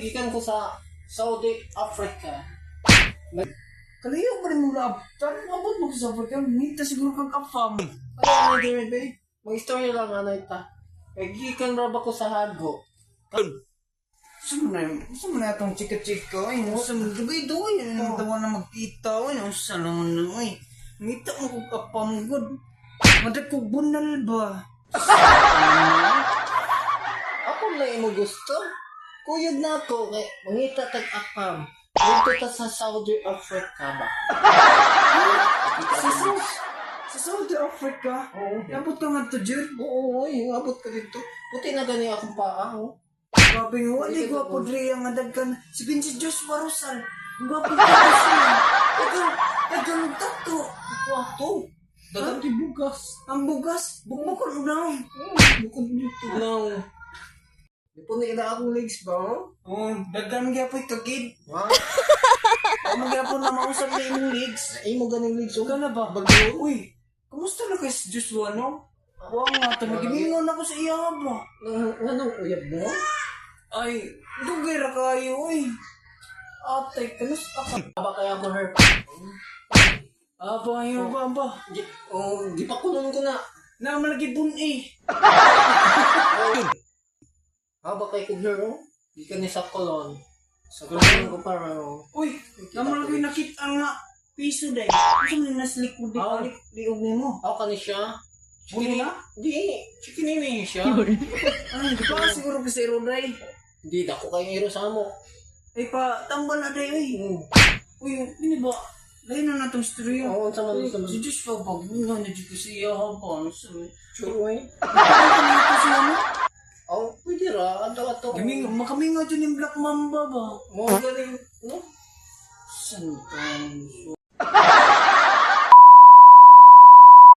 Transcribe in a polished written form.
Nagikan ko sa Saudi Africa. Kalayo pa rin mo na abot mo sa Africa. Nita siguro kang kapam. Ano na din, be? Mag-istorya lang ano ita. Nagikan ra ba ko sa Hago? Saan mo na itong chika-chika? Ay, saan mo dugay-dugay. Ano tawa na magkita? Ay, saan naman na? Ay, ngita mo kong kapam good. Madag ko bunal ba? Ako na imo gusto. Kuyog na ako kay mangita tag apam. Dito ta sa Saudi Africa ba? Sa Saudi Africa? Oo. Abot ka nga to, Jud. Oo, ay, abot ka dito. Puti na gani akong paa, oh. Grabe nga, wali gwapo dre ang adagkan. Si Vinci Joshua Rosal. Gwapo ka siya. Dagang tato. Wato. Dagang di bugas. Ang bugas, bukbukol na. Bukod dito. No. Di po na akong legs ba? Oh, dagang gyapoy kagid. Ha? Ang magyapon na mausap na imong legs. Ay mo ganing legs. Ka na ba? Bagyo. Uy, kamusta na kay si Joshua, no? Wow nga, nagimingon ako sa iya ba? Anong uyab mo? Ay, dugay ra kayo, uy. Atay, kanus ako. Aba kaya ko her. Aba, yun ba? Di pa kulon ko na. Naman lagi bun Aba kay ko her, oh. Di ka ni sa kulon. Sa kulon ko para, oh. Uy, naman lagi nakita nga piso day. Kasi mo naslik mo di Ah. liog ni mo. Ako ka ni siya. Buli na? Di. Chikinin siya. Ay, di pa siguro kasi Roday. Di, dako kayo iro sa mo. Ay pa, tambal na day, uy. Uy, hindi ba? Lain na natong storya. Oo, sa man, sa man. Si Joshua, bagungan na di ko siya habang. Sure, eh. Ito siya mo? Oh, pwede ra. Ato. Makaminga dyan yung Black Mamba ba? Mo galing, no? Saan